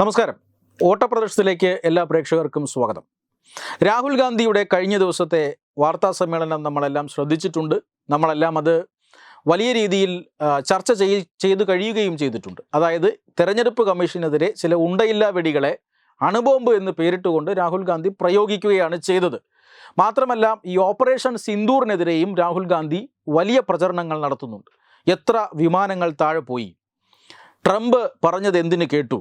നമസ്കാരം. ഓട്ടപ്രദർശനത്തിലേക്ക് എല്ലാ പ്രേക്ഷകർക്കും സ്വാഗതം. രാഹുൽ ഗാന്ധിയുടെ കഴിഞ്ഞ ദിവസത്തെ വാർത്താ സമ്മേളനം നമ്മളെല്ലാം ശ്രദ്ധിച്ചിട്ടുണ്ട്. നമ്മളെല്ലാം അത് വലിയ രീതിയിൽ ചർച്ച ചെയ്ത് കഴിയുകയും ചെയ്തിട്ടുണ്ട്. അതായത് തെരഞ്ഞെടുപ്പ് കമ്മീഷനെതിരെ ചില ഉണ്ടയില്ലാ വെടികളെ അണുബോംബ് എന്ന് പേരിട്ടുകൊണ്ട് രാഹുൽ ഗാന്ധി പ്രയോഗിക്കുകയാണ് ചെയ്തത്. മാത്രമല്ല, ഈ ഓപ്പറേഷൻ സിന്ദൂറിനെതിരെയും രാഹുൽ ഗാന്ധി വലിയ പ്രചരണങ്ങൾ നടത്തുന്നുണ്ട്. എത്ര വിമാനങ്ങൾ താഴെ പോയി, ട്രംപ് പറഞ്ഞത് എന്തിന് കേട്ടു,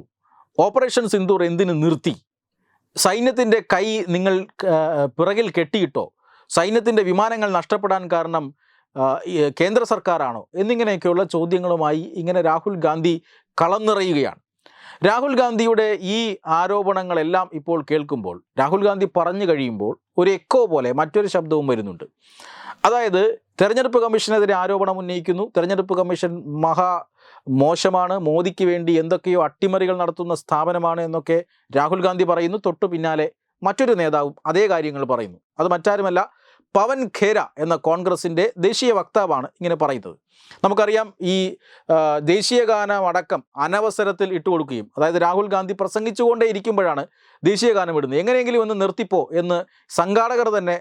ഓപ്പറേഷൻ സിന്ദൂർ എന്തിന് നിർത്തി, സൈന്യത്തിൻ്റെ കൈ നിങ്ങൾ പിറകിൽ കെട്ടിയിട്ടോ, സൈന്യത്തിൻ്റെ വിമാനങ്ങൾ നഷ്ടപ്പെടാൻ കാരണം കേന്ദ്ര സർക്കാരാണോ എന്നിങ്ങനെയൊക്കെയുള്ള ചോദ്യങ്ങളുമായി ഇങ്ങനെ രാഹുൽ ഗാന്ധി കളം നിറയുകയാണ്. രാഹുൽ ഗാന്ധിയുടെ ഈ ആരോപണങ്ങളെല്ലാം ഇപ്പോൾ കേൾക്കുമ്പോൾ, രാഹുൽ ഗാന്ധി പറഞ്ഞു കഴിയുമ്പോൾ ഒരു എക്കോ പോലെ മറ്റൊരു ശബ്ദവും വരുന്നുണ്ട്. അതായത് തെരഞ്ഞെടുപ്പ് കമ്മീഷനെതിരെ ആരോപണം ഉന്നയിക്കുന്നു. തെരഞ്ഞെടുപ്പ് കമ്മീഷൻ മോശമാണ്, മോദിക്ക് വേണ്ടി എന്തൊക്കെയോ അട്ടിമറികൾ നടത്തുന്ന സ്ഥാപനമാണ് എന്നൊക്കെ രാഹുൽ ഗാന്ധി പറയുന്നു. തൊട്ടു പിന്നാലെ മറ്റൊരു നേതാവും അതേ കാര്യങ്ങൾ പറയുന്നു. അത് മറ്റാരുമല്ല, പവൻ ഖേര എന്ന കോൺഗ്രസിൻ്റെ ദേശീയ വക്താവാണ് ഇങ്ങനെ പറയുന്നത്. നമുക്കറിയാം, ഈ ദേശീയ ഗാനം അടക്കം അനവസരത്തിൽ ഇട്ടുകൊടുക്കുകയും, അതായത് രാഹുൽ ഗാന്ധി പ്രസംഗിച്ചുകൊണ്ടേ ഇരിക്കുമ്പോഴാണ് ദേശീയ ഗാനം ഇടുന്നത്. എങ്ങനെയെങ്കിലും ഒന്ന് നിർത്തിപ്പോ എന്ന് സംഘാടകർ തന്നെ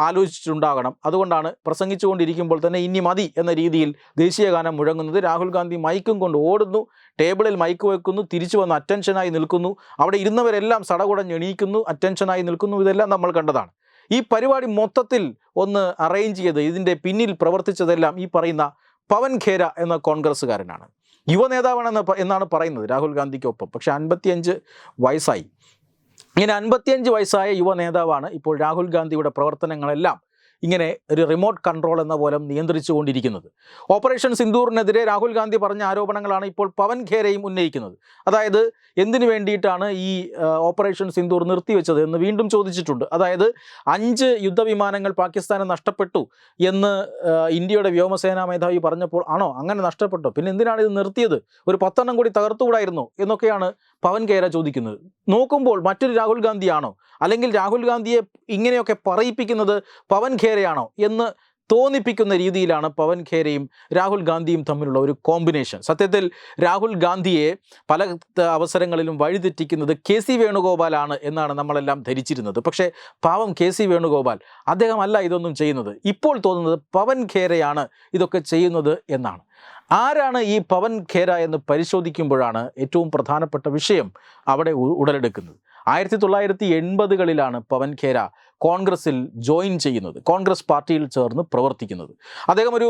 ആലോചിച്ചിട്ടുണ്ടാകണം. അതുകൊണ്ടാണ് പ്രസംഗിച്ചുകൊണ്ടിരിക്കുമ്പോൾ തന്നെ ഇനി മതി എന്ന രീതിയിൽ ദേശീയ ഗാനം മുഴങ്ങുന്നത്. രാഹുൽ ഗാന്ധി മൈക്കും കൊണ്ട് ഓടുന്നു, ടേബിളിൽ മൈക്ക് വെക്കുന്നു, തിരിച്ചു വന്ന് അറ്റൻഷനായി നിൽക്കുന്നു, അവിടെ ഇരുന്നവരെല്ലാം സടകുടഞ്ഞെണീക്കുന്നു, അറ്റൻഷനായി നിൽക്കുന്നു. ഇതെല്ലാം നമ്മൾ കണ്ടതാണ്. ഈ പരിപാടി മൊത്തത്തിൽ ഒന്ന് അറേഞ്ച് ചെയ്ത് ഇതിൻ്റെ പിന്നിൽ പ്രവർത്തിച്ചതെല്ലാം ഈ പറയുന്ന പവൻ ഖേര എന്ന കോൺഗ്രസ്സുകാരനാണ്. എന്നാണ് പറയുന്നത് രാഹുൽ ഗാന്ധിക്കൊപ്പം. പക്ഷേ 55 വയസ്സായി. ഇങ്ങനെ 55 വയസ്സായ യുവ നേതാവാണ് ഇപ്പോൾ രാഹുൽ ഗാന്ധിയുടെ പ്രവർത്തനങ്ങളെല്ലാം ഇങ്ങനെ ഒരു റിമോട്ട് കൺട്രോൾ എന്ന പോലെ നിയന്ത്രിച്ചു കൊണ്ടിരിക്കുന്നത്. ഓപ്പറേഷൻ സിന്ദൂറിനെതിരെ രാഹുൽ ഗാന്ധി പറഞ്ഞ ആരോപണങ്ങളാണ് ഇപ്പോൾ പവൻ ഖേരയും ഉന്നയിക്കുന്നത്. അതായത് എന്തിനു വേണ്ടിയിട്ടാണ് ഈ ഓപ്പറേഷൻ സിന്ദൂർ നിർത്തിവെച്ചത് എന്ന് വീണ്ടും ചോദിച്ചിട്ടുണ്ട്. അതായത് 5 യുദ്ധവിമാനങ്ങൾ പാകിസ്ഥാന് നഷ്ടപ്പെട്ടു എന്ന് ഇന്ത്യയുടെ വ്യോമസേനാ മേധാവി പറഞ്ഞപ്പോൾ, ആണോ അങ്ങനെ നഷ്ടപ്പെട്ടോ, പിന്നെ എന്തിനാണ് ഇത് നിർത്തിയത്, ഒരു 10 കൂടി തകർത്തുകൂടായിരുന്നോ എന്നൊക്കെയാണ് പവൻ ഖേര ചോദിക്കുന്നത്. നോക്കുമ്പോൾ മറ്റൊരു രാഹുൽ ഗാന്ധിയാണോ, അല്ലെങ്കിൽ രാഹുൽ ഗാന്ധിയെ ഇങ്ങനെയൊക്കെ പറയിപ്പിക്കുന്നത് പവൻ ഖേരയാണോ എന്ന് തോന്നിപ്പിക്കുന്ന രീതിയിലാണ് പവൻ ഖേരയും രാഹുൽ ഗാന്ധിയും തമ്മിലുള്ള ഒരു കോമ്പിനേഷൻ. സത്യത്തിൽ രാഹുൽ ഗാന്ധിയെ പല അവസരങ്ങളിലും വഴിതെറ്റിക്കുന്നത് KC വേണുഗോപാലാണ് എന്നാണ് നമ്മളെല്ലാം ധരിച്ചിരുന്നത്. പക്ഷേ പാവം KC വേണുഗോപാൽ അദ്ദേഹമല്ല ഇതൊന്നും ചെയ്യുന്നത്. ഇപ്പോൾ തോന്നുന്നത് പവൻ ഖേരയാണ് ഇതൊക്കെ ചെയ്യുന്നത് എന്നാണ്. ആരാണ് ഈ പവൻ ഖേര എന്ന് പരിശോധിക്കുമ്പോഴാണ് ഏറ്റവും പ്രധാനപ്പെട്ട വിഷയം അവിടെ ഉടലെടുക്കുന്നത്. 1980കളിലാണ് പവൻ ഖേര കോൺഗ്രസിൽ ജോയിൻ ചെയ്യുന്നത്, കോൺഗ്രസ് പാർട്ടിയിൽ ചേർന്ന് പ്രവർത്തിക്കുന്നത്. അദ്ദേഹം ഒരു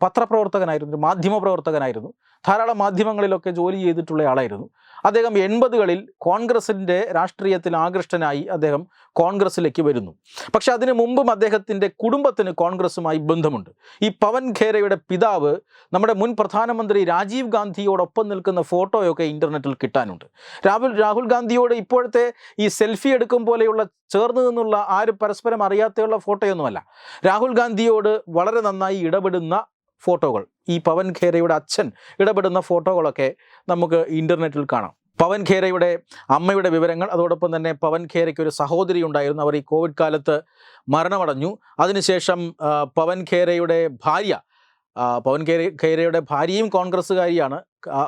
പത്രപ്രവർത്തകനായിരുന്നു, ഒരു മാധ്യമപ്രവർത്തകനായിരുന്നു, ധാരാളം മാധ്യമങ്ങളിലൊക്കെ ജോലി ചെയ്തിട്ടുള്ള ആളായിരുന്നു. അദ്ദേഹം 80കളിൽ കോൺഗ്രസിൻ്റെ രാഷ്ട്രീയത്തിൽ ആകൃഷ്ടനായി അദ്ദേഹം കോൺഗ്രസിലേക്ക് വരുന്നു. പക്ഷെ അതിനു മുമ്പും അദ്ദേഹത്തിൻ്റെ കുടുംബത്തിന് കോൺഗ്രസുമായി ബന്ധമുണ്ട്. ഈ പവൻ ഖേരയുടെ പിതാവ് നമ്മുടെ മുൻ പ്രധാനമന്ത്രി രാജീവ് ഗാന്ധിയോടൊപ്പം നിൽക്കുന്ന ഫോട്ടോയൊക്കെ ഇൻ്റർനെറ്റിൽ കിട്ടാനുണ്ട്. രാഹുൽ ഗാന്ധിയോട് ഇപ്പോഴത്തെ ഈ സെൽഫി എടുക്കും പോലെയുള്ള ചേർന്ന് നിന്നുള്ള ആരും പരസ്പരം അറിയാതെയുള്ള ഫോട്ടോയൊന്നുമല്ല. രാഹുൽ ഗാന്ധിയോട് വളരെ നന്നായി ഇടപെടുന്ന ഫോട്ടോകൾ, ഈ പവൻ ഖേരയുടെ അച്ഛൻ ഇടപെടുന്ന ഫോട്ടോകളൊക്കെ നമുക്ക് ഇൻ്റർനെറ്റിൽ കാണാം. പവൻ ഖേരയുടെ അമ്മയുടെ വിവരങ്ങൾ, അതോടൊപ്പം തന്നെ പവൻ ഖേരയ്ക്ക് ഒരു സഹോദരി ഉണ്ടായിരുന്നു, അവർ ഈ കോവിഡ് കാലത്ത് മരണമടഞ്ഞു. അതിനുശേഷം പവൻ ഖേരയുടെ ഭാര്യയും കോൺഗ്രസ്സുകാരിയാണ്.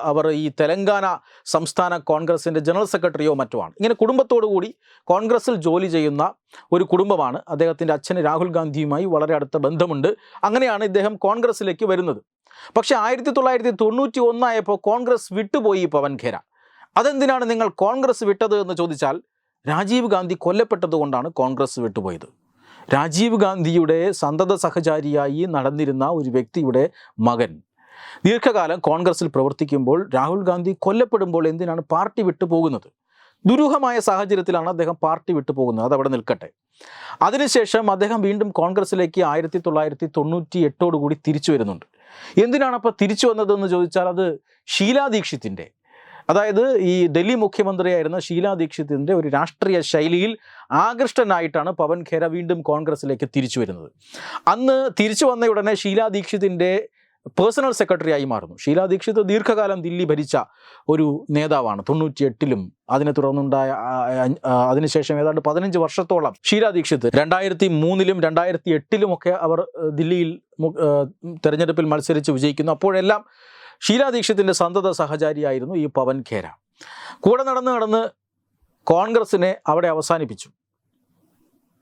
അവർ ഈ തെലങ്കാന സംസ്ഥാന കോൺഗ്രസിൻ്റെ ജനറൽ സെക്രട്ടറിയോ മറ്റോ ആണ്. ഇങ്ങനെ കുടുംബത്തോടു കൂടി കോൺഗ്രസിൽ ജോലി ചെയ്യുന്ന ഒരു കുടുംബമാണ്. അദ്ദേഹത്തിൻ്റെ അച്ഛന് രാഹുൽ ഗാന്ധിയുമായി വളരെ അടുത്ത ബന്ധമുണ്ട്. അങ്ങനെയാണ് ഇദ്ദേഹം കോൺഗ്രസിലേക്ക് വരുന്നത്. പക്ഷേ 1991 ആയപ്പോൾ കോൺഗ്രസ് വിട്ടുപോയി പവൻ ഖേര. അതെന്തിനാണ് നിങ്ങൾ കോൺഗ്രസ് വിട്ടത് എന്ന് ചോദിച്ചാൽ, രാജീവ് ഗാന്ധി കൊല്ലപ്പെട്ടത് കൊണ്ടാണ് കോൺഗ്രസ് വിട്ടുപോയത്. രാജീവ് ഗാന്ധിയുടെ സന്തത സഹചാരിയായി നടന്നിരുന്ന ഒരു വ്യക്തിയുടെ മകൻ ദീർഘകാലം കോൺഗ്രസിൽ പ്രവർത്തിക്കുമ്പോൾ രാഹുൽ ഗാന്ധി കൊല്ലപ്പെടുമ്പോൾ എന്തിനാണ് പാർട്ടി വിട്ടു പോകുന്നത്? ദുരൂഹമായ സാഹചര്യത്തിലാണ് അദ്ദേഹം പാർട്ടി വിട്ടു പോകുന്നത്. അതവിടെ നിൽക്കട്ടെ. അതിനുശേഷം അദ്ദേഹം വീണ്ടും കോൺഗ്രസിലേക്ക് 1998 കൂടി തിരിച്ചു വരുന്നുണ്ട്. എന്തിനാണ് അപ്പോൾ തിരിച്ചു വന്നതെന്ന് ചോദിച്ചാൽ, അത് ഷീലാ ദീക്ഷിത്തിൻ്റെ, അതായത് ഈ ഡൽഹി മുഖ്യമന്ത്രിയായിരുന്ന ഷീലാ ദീക്ഷിത്തിൻ്റെ ഒരു രാഷ്ട്രീയ ശൈലിയിൽ ആകൃഷ്ടനായിട്ടാണ് പവൻ ഖേര വീണ്ടും കോൺഗ്രസിലേക്ക് തിരിച്ചു വരുന്നത്. അന്ന് തിരിച്ചു വന്ന ഉടനെ ഷീലാ ദീക്ഷിത്തിൻ്റെ പേഴ്സണൽ സെക്രട്ടറിയായി മാറുന്നു. ഷീലാ ദീക്ഷിത് ദീർഘകാലം ദില്ലി ഭരിച്ച ഒരു നേതാവാണ്. 98ലും അതിനെ തുടർന്നുണ്ടായ അതിനുശേഷം ഏതാണ്ട് 15 വർഷത്തോളം ഷീലാ ദീക്ഷിത് 2003ലും 2008ലുമൊക്കെ അവർ ദില്ലിയിൽ തെരഞ്ഞെടുപ്പിൽ മത്സരിച്ച് വിജയിക്കുന്നു. അപ്പോഴെല്ലാം ഷീലാ ദീക്ഷിത്തിൻ്റെ സന്തത സഹചാരിയായിരുന്നു ഈ പവൻ ഖേര. കൂടെ നടന്ന് കോൺഗ്രസിനെ അവിടെ അവസാനിപ്പിച്ചു.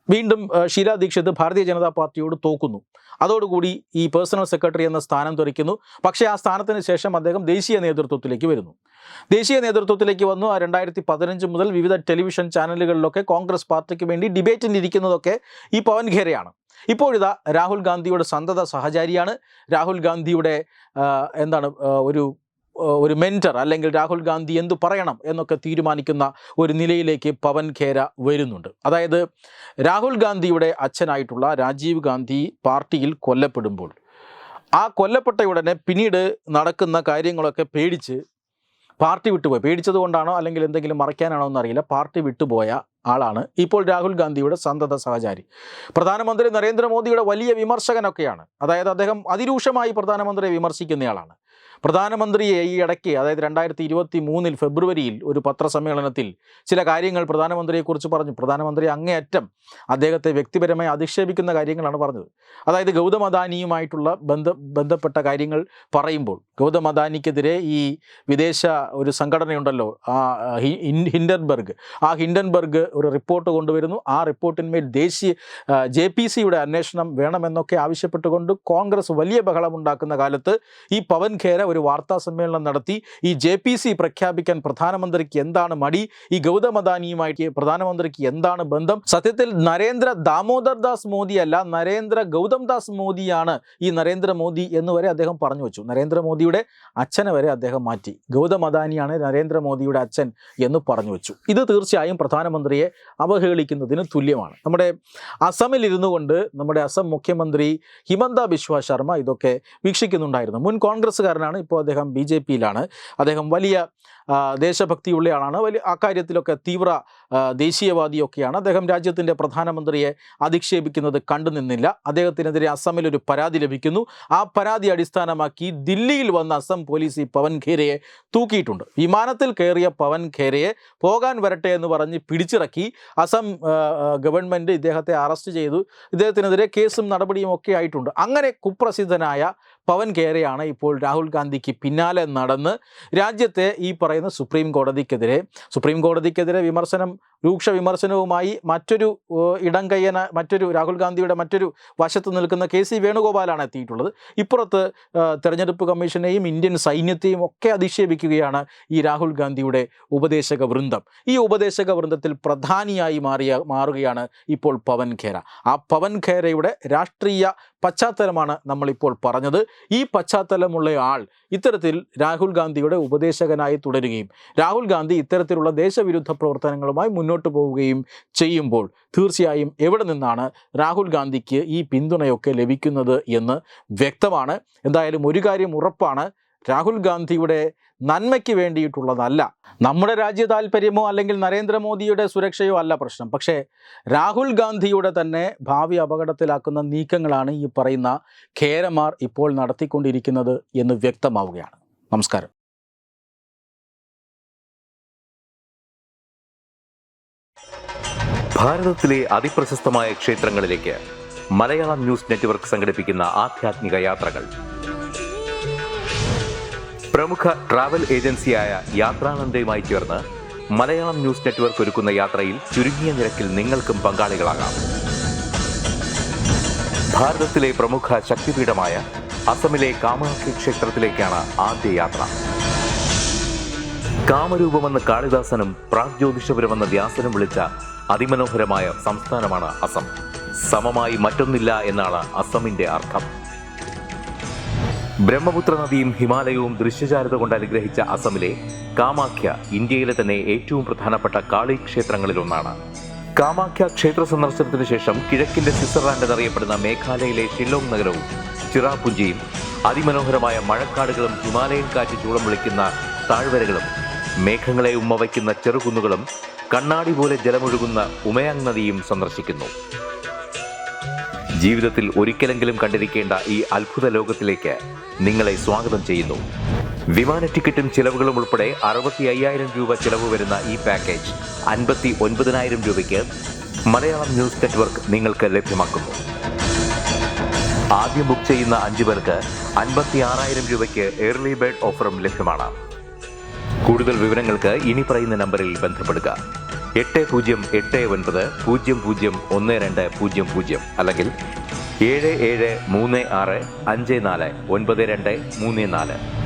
വീണ്ടും ഷീലാ ദീക്ഷിത് ഭാരതീയ ജനതാ പാർട്ടിയോട് തോക്കുന്നു. അതോടുകൂടി ഈ പേഴ്സണൽ സെക്രട്ടറി എന്ന സ്ഥാനം തെറിക്കുന്നു. പക്ഷേ ആ സ്ഥാനത്തിന് ശേഷം അദ്ദേഹം ദേശീയ നേതൃത്വത്തിലേക്ക് വരുന്നു. ദേശീയ നേതൃത്വത്തിലേക്ക് വന്നു. 2015 മുതൽ വിവിധ ടെലിവിഷൻ ചാനലുകളിലൊക്കെ കോൺഗ്രസ് പാർട്ടിക്ക് വേണ്ടി ഡിബേറ്റിനിരിക്കുന്നതൊക്കെ ഈ പവൻ ഖേരയാണ്. ഇപ്പോഴിതാ രാഹുൽ ഗാന്ധിയുടെ സന്തത സഹചാരിയാണ്. രാഹുൽ ഗാന്ധിയുടെ ഒരു മെൻറ്റർ, അല്ലെങ്കിൽ രാഹുൽ ഗാന്ധി എന്തു പറയണം എന്നൊക്കെ തീരുമാനിക്കുന്ന ഒരു നിലയിലേക്ക് പവൻ ഖേര വരുന്നുണ്ട്. അതായത് രാഹുൽ ഗാന്ധിയുടെ അച്ഛനായിട്ടുള്ള രാജീവ് ഗാന്ധി പാർട്ടിയിൽ കൊല്ലപ്പെടുമ്പോൾ ആ കൊല്ലപ്പെട്ട ഉടനെ പിന്നീട് നടക്കുന്ന കാര്യങ്ങളൊക്കെ പേടിച്ച് പാർട്ടി വിട്ടുപോയി. പേടിച്ചതുകൊണ്ടാണോ അല്ലെങ്കിൽ എന്തെങ്കിലും മറയ്ക്കാനാണോ എന്നറിയില്ല, പാർട്ടി വിട്ടുപോയ ആളാണ് ഇപ്പോൾ രാഹുൽ ഗാന്ധിയുടെ സന്തത സഹചാരി. പ്രധാനമന്ത്രി നരേന്ദ്രമോദിയുടെ വലിയ വിമർശകനൊക്കെയാണ്. അതായത് അദ്ദേഹം അതിരൂക്ഷമായി പ്രധാനമന്ത്രിയെ വിമർശിക്കുന്നയാളാണ്. പ്രധാനമന്ത്രിയെ ഈ ഇടയ്ക്ക്, അതായത് 2023 ഫെബ്രുവരിയിൽ ഒരു പത്രസമ്മേളനത്തിൽ ചില കാര്യങ്ങൾ പ്രധാനമന്ത്രിയെക്കുറിച്ച് പറഞ്ഞു. പ്രധാനമന്ത്രി അങ്ങേയറ്റം അദ്ദേഹത്തെ വ്യക്തിപരമായി അധിക്ഷേപിക്കുന്ന കാര്യങ്ങളാണ് പറഞ്ഞത്. അതായത് ഗൗതം അദാനിയുമായിട്ടുള്ള ബന്ധപ്പെട്ട കാര്യങ്ങൾ പറയുമ്പോൾ, ഗൗതം അദാനിക്കെതിരെ ഈ വിദേശ ഒരു സംഘടനയുണ്ടല്ലോ, ഹിൻഡൻബർഗ്, ആ ഹിൻഡൻബർഗ് ഒരു റിപ്പോർട്ട് കൊണ്ടുവരുന്നു. ആ റിപ്പോർട്ടിന്മേൽ JPCയുടെ അന്വേഷണം വേണമെന്നൊക്കെ ആവശ്യപ്പെട്ടുകൊണ്ട് കോൺഗ്രസ് വലിയ ബഹളമുണ്ടാക്കുന്ന കാലത്ത് ഈ പവൻ ഖേര ഒരു വാർത്താ സമ്മേളനം നടത്തി. ഈ JPC പ്രഖ്യാപിക്കാൻ പ്രധാനമന്ത്രിക്ക് എന്താണ് മടി, ഈ ഗൗതം അദാനിയുമായിട്ട് പ്രധാനമന്ത്രിക്ക് എന്താണ് ബന്ധം, സത്യത്തിൽ നരേന്ദ്ര ദാമോദർ ദാസ് മോദി അല്ല, നരേന്ദ്ര ഗൗതം ദാസ് മോദിയാണ് ഈ നരേന്ദ്രമോദി എന്ന് വരെ അദ്ദേഹം പറഞ്ഞു വെച്ചു. നരേന്ദ്രമോദിയുടെ അച്ഛനെ വരെ അദ്ദേഹം മാറ്റി. ഗൗതം അദാനിയാണ് നരേന്ദ്രമോദിയുടെ അച്ഛൻ എന്ന് പറഞ്ഞു വെച്ചു. ഇത് തീർച്ചയായും പ്രധാനമന്ത്രിയെ അവഹേളിക്കുന്നതിന് തുല്യമാണ്. നമ്മുടെ അസമിൽ ഇരുന്നു കൊണ്ട് നമ്മുടെ അസം മുഖ്യമന്ത്രി ഹിമന്ത ബിശ്വ ശർമ്മ ഇതൊക്കെ വീക്ഷിക്കുന്നുണ്ടായിരുന്നു. മുൻ കോൺഗ്രസ്സുകാരനാണ്, ഇപ്പോൾ അദ്ദേഹം BJPയിലാണ്. അദ്ദേഹം വലിയ ദേശഭക്തിയുള്ള ആളാണ്, അക്കാര്യത്തിലൊക്കെ തീവ്ര ദേശീയവാദിയൊക്കെയാണ്. അദ്ദേഹം രാജ്യത്തിൻ്റെ പ്രധാനമന്ത്രിയെ അധിക്ഷേപിക്കുന്നത് കണ്ടുനിന്നില്ല. അദ്ദേഹത്തിനെതിരെ അസമിൽ ഒരു പരാതി ലഭിക്കുന്നു. ആ പരാതി അടിസ്ഥാനമാക്കി ദില്ലിയിൽ വന്ന അസം പോലീസ് ഈ പവൻ ഖേരയെ തൂക്കിയിട്ടുണ്ട്. വിമാനത്തിൽ കയറിയ പവൻ ഖേരയെ പോകാൻ വരട്ടെ എന്ന് പറഞ്ഞ് പിടിച്ചിറക്കി. അസം ഗവൺമെൻറ് ഇദ്ദേഹത്തെ അറസ്റ്റ് ചെയ്തു. ഇദ്ദേഹത്തിനെതിരെ കേസും നടപടിയും ഒക്കെ ആയിട്ടുണ്ട്. അങ്ങനെ കുപ്രസിദ്ധനായ പവൻ ഖേരയാണ് ഇപ്പോൾ രാഹുൽ ഗാന്ധിക്ക് പിന്നാലെ നടന്ന് രാജ്യത്തെ ഈ പറയുന്ന സുപ്രീം കോടതിക്കെതിരെ രൂക്ഷ വിമർശനവുമായി മറ്റൊരു രാഹുൽ ഗാന്ധിയുടെ മറ്റൊരു വശത്ത് നിൽക്കുന്ന KC വേണുഗോപാലാണ് എത്തിയിട്ടുള്ളത്. ഇപ്പുറത്ത് തെരഞ്ഞെടുപ്പ് കമ്മീഷനെയും ഇന്ത്യൻ സൈന്യത്തെയും ഒക്കെ അധിക്ഷേപിക്കുകയാണ് ഈ രാഹുൽ ഗാന്ധിയുടെ ഉപദേശക വൃന്ദം. ഈ ഉപദേശക വൃന്ദത്തിൽ പ്രധാനിയായി മാറുകയാണ് ഇപ്പോൾ പവൻ ഖേര. ആ പവൻ ഖേരയുടെ രാഷ്ട്രീയ പശ്ചാത്തലമാണ് നമ്മളിപ്പോൾ പറഞ്ഞത്. ഈ പശ്ചാത്തലമുള്ള ആൾ ഇത്തരത്തിൽ രാഹുൽ ഗാന്ധിയുടെ ഉപദേശകനായി തുടരുകയും രാഹുൽ ഗാന്ധി ഇത്തരത്തിലുള്ള ദേശവിരുദ്ധ പ്രവർത്തനങ്ങളുമായി മുന്നോട്ട് പോവുകയും ചെയ്യുമ്പോൾ തീർച്ചയായും എവിടെ നിന്നാണ് രാഹുൽ ഗാന്ധിക്ക് ഈ പിന്തുണയൊക്കെ ലഭിക്കുന്നത് എന്ന് വ്യക്തമാണ്. എന്തായാലും ഒരു കാര്യം ഉറപ്പാണ്, രാഹുൽ ഗാന്ധിയുടെ നന്മയ്ക്ക് വേണ്ടിയിട്ടുള്ളതല്ല, നമ്മുടെ രാജ്യ താല്പര്യമോ അല്ലെങ്കിൽ നരേന്ദ്രമോദിയുടെ സുരക്ഷയോ അല്ല പ്രശ്നം. പക്ഷേ രാഹുൽ ഗാന്ധിയുടെ തന്നെ ഭാവി അപകടത്തിലാക്കുന്ന നീക്കങ്ങളാണ് ഈ പറയുന്ന ഖേരമാർ ഇപ്പോൾ നടത്തിക്കൊണ്ടിരിക്കുന്നത് എന്ന് വ്യക്തമാവുകയാണ്. നമസ്കാരം. ഭാരതത്തിലെ അതിപ്രശസ്തമായ ക്ഷേത്രങ്ങളിലേക്ക് മലയാളം ന്യൂസ് നെറ്റ്വർക്ക് സംഘടിപ്പിക്കുന്ന ആധ്യാത്മിക യാത്രകൾ. പ്രമുഖ ട്രാവൽ ഏജൻസിയായ യാത്രാനന്ദയുമായി ചേർന്ന് മലയാളം ന്യൂസ് നെറ്റ്വർക്ക് ഒരുക്കുന്ന യാത്രയിൽ ചുരുങ്ങിയ നിരക്കിൽ നിങ്ങൾക്കും പങ്കാളികളാകാം. ഭാരതത്തിലെ പ്രമുഖ ശക്തിപീഠമായ അസമിലെ കാമാഖ്യ ക്ഷേത്രത്തിലേക്കാണ് ആദ്യ യാത്ര. കാമരൂപമെന്ന് കാളിദാസനും പ്രാഗ്ജ്യോതിഷപുരമെന്ന വ്യാസനും വിളിച്ച അതിമനോഹരമായ സംസ്ഥാനമാണ് അസം. സമമായി മറ്റൊന്നില്ല എന്നാണ് അസമിന്റെ അർത്ഥം. ബ്രഹ്മപുത്ര നദിയും ഹിമാലയവും ദൃശ്യചാരുത കൊണ്ട് അനുഗ്രഹിച്ച അസമിലെ കാമാഖ്യ ഇന്ത്യയിലെ തന്നെ ഏറ്റവും പ്രധാനപ്പെട്ട കാളി ക്ഷേത്രങ്ങളിലൊന്നാണ്. കാമാഖ്യ ക്ഷേത്ര സന്ദർശനത്തിനു ശേഷം കിഴക്കിന്റെ സ്വിറ്റ്സർലാൻഡ് എന്നറിയപ്പെടുന്ന മേഘാലയയിലെ ഷില്ലോങ് നഗരവും ചിറാപുഞ്ചിയും അതിമനോഹരമായ മഴക്കാടുകളും ഹിമാലയൻ കാറ്റ് ചൂളം വിളിക്കുന്ന താഴ്വരകളും മേഘങ്ങളെ ഉമ്മവയ്ക്കുന്ന ചെറുകുന്നുകളും കണ്ണാടി പോലെ ജലമൊഴുകുന്ന ഉമയാങ് നദിയും സന്ദർശിക്കുന്നു. ജീവിതത്തിൽ ഒരിക്കലെങ്കിലും കണ്ടിരിക്കേണ്ട ഈ അത്ഭുത ലോകത്തിലേക്ക് നിങ്ങളെ സ്വാഗതം ചെയ്യുന്നു. വിമാന ടിക്കറ്റും ചിലവുകളും ഉൾപ്പെടെ 65,000 രൂപ ചിലവ് വരുന്ന ഈ പാക്കേജ് 59,000 രൂപയ്ക്ക് മലയാളം ന്യൂസ് നെറ്റ്വർക്ക് നിങ്ങൾക്ക് ലഭ്യമാക്കുന്നു. ആദ്യം ബുക്ക് ചെയ്യുന്ന 5 പേർക്ക് 56,000 രൂപയ്ക്ക് ഏർലി ബേർഡ് ഓഫറും ലഭ്യമാണ്. കൂടുതൽ വിവരങ്ങൾക്ക് ഇനി പറയുന്ന നമ്പറിൽ ബന്ധപ്പെടുക: 8089001200 അല്ലെങ്കിൽ 7736549234.